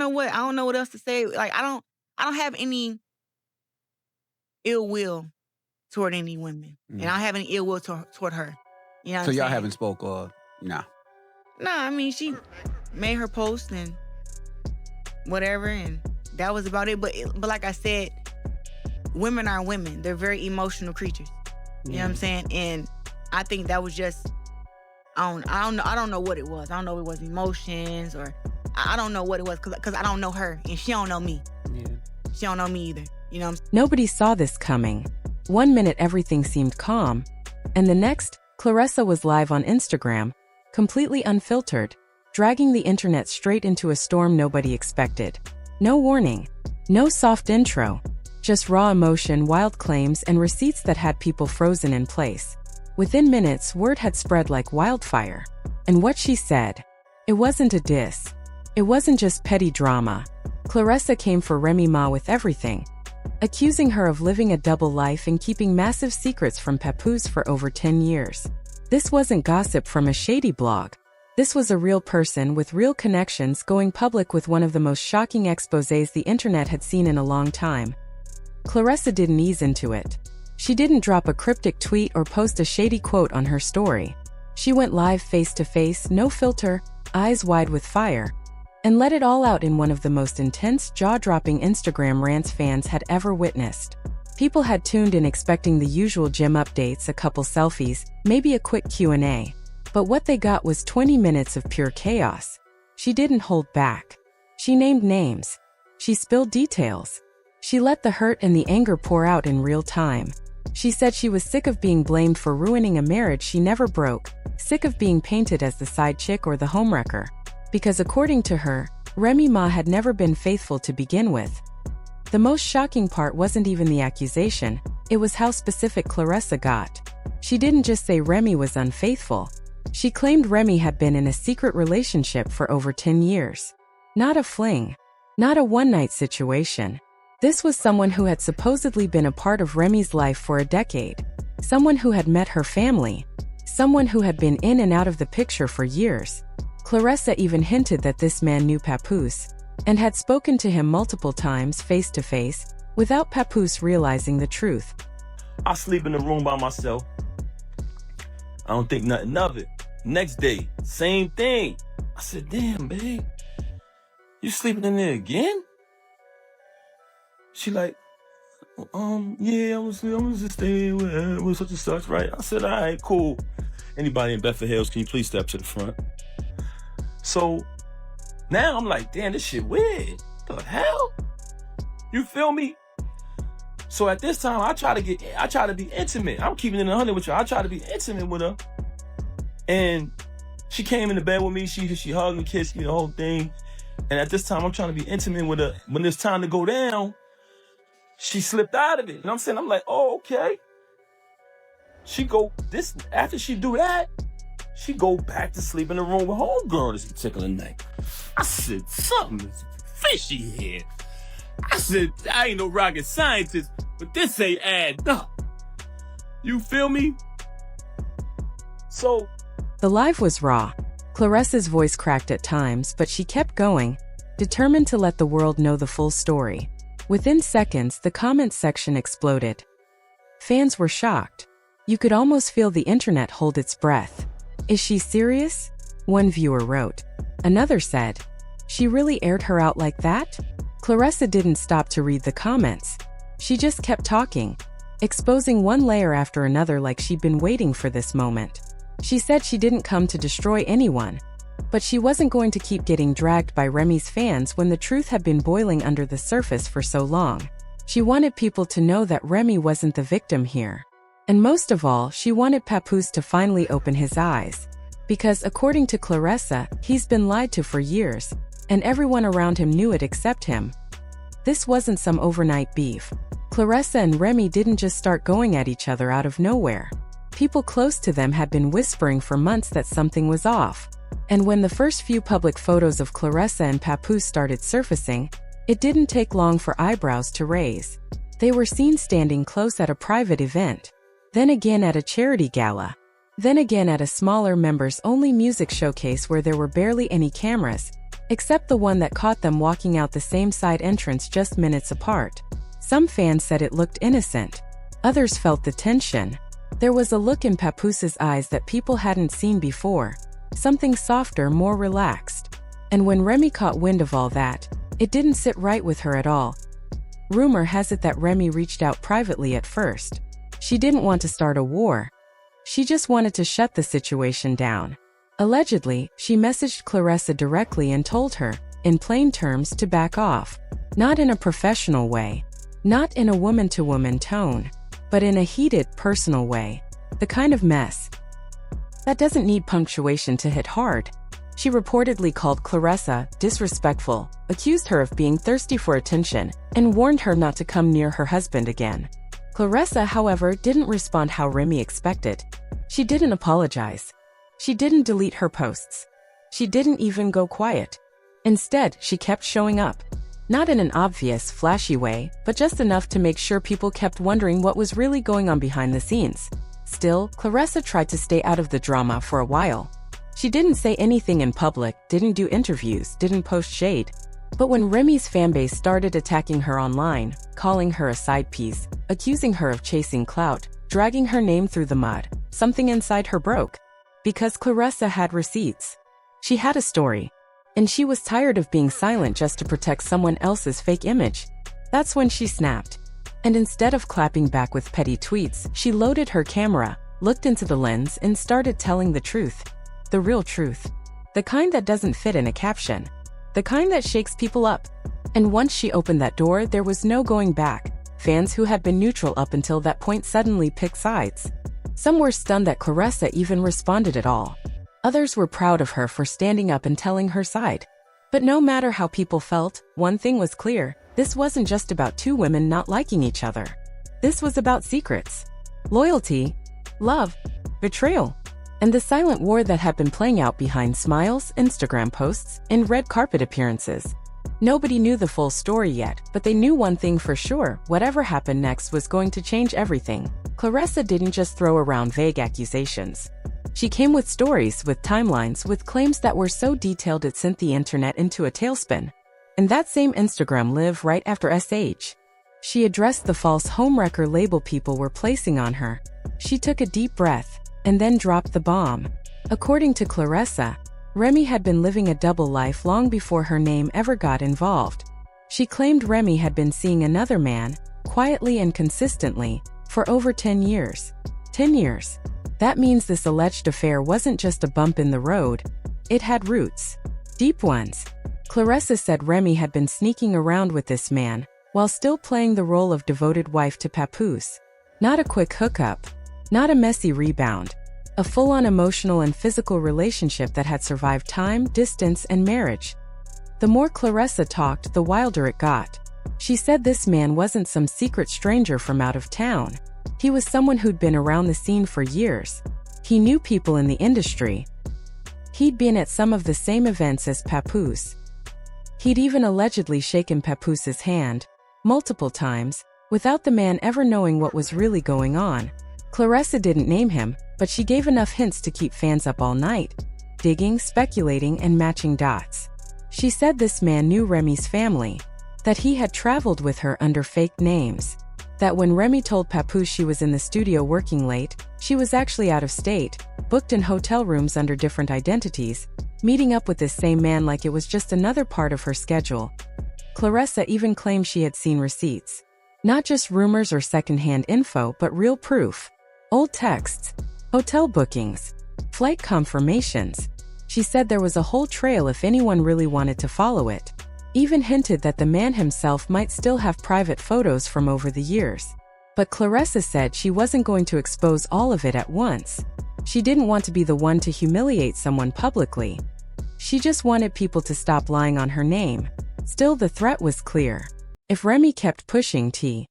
I don't know what else to say. Like, I don't have any ill will toward any women. And I don't have any ill will toward her. You know what So I'm y'all saying? haven't spoke or nah? Nah, I mean, she made her post and whatever, and that was about it. But like I said, women are women. They're very emotional creatures. You know what I'm saying? And I think that was just, I don't know what it was. I don't know if it was emotions or I don't know what it was because I don't know her and she don't know me. Yeah. She don't know me either. You know what I'm saying? Nobody saw this coming. 1 minute everything seemed calm, and the next, Claressa was live on Instagram, completely unfiltered, dragging the internet straight into a storm nobody expected. No warning, no soft intro, just raw emotion, wild claims, and receipts that had people frozen in place. Within minutes, word had spread like wildfire. And what she said, it wasn't a diss. It wasn't just petty drama. Claressa came for Remy Ma with everything, accusing her of living a double life and keeping massive secrets from Papoose for over 10 years. This wasn't gossip from a shady blog. This was a real person with real connections going public with one of the most shocking exposés the internet had seen in a long time. Claressa didn't ease into it. She didn't drop a cryptic tweet or post a shady quote on her story. She went live face-to-face, no filter, eyes wide with fire, and let it all out in one of the most intense, jaw-dropping Instagram rants fans had ever witnessed. People had tuned in expecting the usual gym updates, a couple selfies, maybe a quick Q&A. But what they got was 20 minutes of pure chaos. She didn't hold back. She named names. She spilled details. She let the hurt and the anger pour out in real time. She said she was sick of being blamed for ruining a marriage she never broke, sick of being painted as the side chick or the homewrecker. Because according to her, Remy Ma had never been faithful to begin with. The most shocking part wasn't even the accusation, it was how specific Claressa got. She didn't just say Remy was unfaithful. She claimed Remy had been in a secret relationship for over 10 years. Not a fling. Not a one-night situation. This was someone who had supposedly been a part of Remy's life for a decade. Someone who had met her family. Someone who had been in and out of the picture for years. Claressa even hinted that this man knew Papoose, and had spoken to him multiple times face-to-face, without Papoose realizing the truth. I sleep in the room by myself. I don't think nothing of it. Next day, same thing. I said, damn, babe, you sleeping in there again? She like, yeah, I was just staying with such and such, right? I said, all right, cool. Anybody in Bedford Hills, can you please step to the front? So now I'm like, damn, this shit weird. The hell? You feel me? So at this time, I try to be intimate. I'm keeping it 100 with you. I try to be intimate with her. And she came in the bed with me. She hugged and kissed me, the whole thing. And at this time, I'm trying to be intimate with her. When it's time to go down, she slipped out of it. You know what I'm saying? I'm like, oh, okay. After she do that, she go back to sleep in the room with homegirl this particular night. I said, something is fishy here. I said, I ain't no rocket scientist, but this ain't adding up. You feel me? So the live was raw. Claressa's voice cracked at times, but she kept going, determined to let the world know the full story. Within seconds, the comments section exploded. Fans were shocked. You could almost feel the internet hold its breath. Is she serious? One viewer wrote. Another said, she really aired her out like that? Claressa didn't stop to read the comments. She just kept talking, exposing one layer after another like she'd been waiting for this moment. She said she didn't come to destroy anyone, but she wasn't going to keep getting dragged by Remy's fans when the truth had been boiling under the surface for so long. She wanted people to know that Remy wasn't the victim here. And most of all, she wanted Papoose to finally open his eyes. Because according to Claressa, he's been lied to for years, and everyone around him knew it except him. This wasn't some overnight beef. Claressa and Remy didn't just start going at each other out of nowhere. People close to them had been whispering for months that something was off. And when the first few public photos of Claressa and Papoose started surfacing, it didn't take long for eyebrows to raise. They were seen standing close at a private event, then again at a charity gala, then again at a smaller members-only music showcase where there were barely any cameras, except the one that caught them walking out the same side entrance just minutes apart. Some fans said it looked innocent. Others felt the tension. There was a look in Papoose's eyes that people hadn't seen before. Something softer, more relaxed. And when Remy caught wind of all that, it didn't sit right with her at all. Rumor has it that Remy reached out privately at first. She didn't want to start a war. She just wanted to shut the situation down. Allegedly, she messaged Claressa directly and told her, in plain terms, to back off. Not in a professional way. Not in a woman-to-woman tone. But in a heated, personal way. The kind of mess that doesn't need punctuation to hit hard. She reportedly called Claressa disrespectful, accused her of being thirsty for attention, and warned her not to come near her husband again. Claressa, however, didn't respond how Remy expected. She didn't apologize. She didn't delete her posts. She didn't even go quiet. Instead, she kept showing up. Not in an obvious, flashy way, but just enough to make sure people kept wondering what was really going on behind the scenes. Still, Claressa tried to stay out of the drama for a while. She didn't say anything in public, didn't do interviews, didn't post shade. But when Remy's fanbase started attacking her online, calling her a side piece, accusing her of chasing clout, dragging her name through the mud, something inside her broke. Because Claressa had receipts. She had a story. And she was tired of being silent just to protect someone else's fake image. That's when she snapped. And instead of clapping back with petty tweets, she loaded her camera, looked into the lens, and started telling the truth. The real truth. The kind that doesn't fit in a caption. The kind that shakes people up. And once she opened that door, there was no going back. Fans who had been neutral up until that point suddenly picked sides. Some were stunned that Claressa even responded at all. Others were proud of her for standing up and telling her side. But no matter how people felt, one thing was clear. This wasn't just about two women not liking each other. This was about secrets, loyalty, love, betrayal, and the silent war that had been playing out behind smiles, Instagram posts, and red carpet appearances. Nobody knew the full story yet, but they knew one thing for sure: whatever happened next was going to change everything. Claressa didn't just throw around vague accusations. She came with stories, with timelines, with claims that were so detailed it sent the internet into a tailspin. And that same Instagram lived right after SH. She addressed the false homewrecker label people were placing on her. She took a deep breath, and then dropped the bomb. According to Claressa, Remy had been living a double life long before her name ever got involved. She claimed Remy had been seeing another man, quietly and consistently, for over 10 years. 10 years. That means this alleged affair wasn't just a bump in the road. It had roots. Deep ones. Claressa said Remy had been sneaking around with this man, while still playing the role of devoted wife to Papoose. Not a quick hookup. Not a messy rebound. A full-on emotional and physical relationship that had survived time, distance, and marriage. The more Claressa talked, the wilder it got. She said this man wasn't some secret stranger from out of town. He was someone who'd been around the scene for years. He knew people in the industry. He'd been at some of the same events as Papoose. He'd even allegedly shaken Papoose's hand, multiple times, without the man ever knowing what was really going on. Claressa didn't name him, but she gave enough hints to keep fans up all night, digging, speculating, and matching dots. She said this man knew Remy's family, that he had traveled with her under fake names, that when Remy told Papoose she was in the studio working late, she was actually out of state, booked in hotel rooms under different identities, meeting up with this same man like it was just another part of her schedule. Claressa even claimed she had seen receipts. Not just rumors or secondhand info, but real proof. Old texts, hotel bookings, flight confirmations. She said there was a whole trail if anyone really wanted to follow it. Even hinted that the man himself might still have private photos from over the years. But Claressa said she wasn't going to expose all of it at once. She didn't want to be the one to humiliate someone publicly. She just wanted people to stop lying on her name. Still, the threat was clear. If Remy kept pushing T,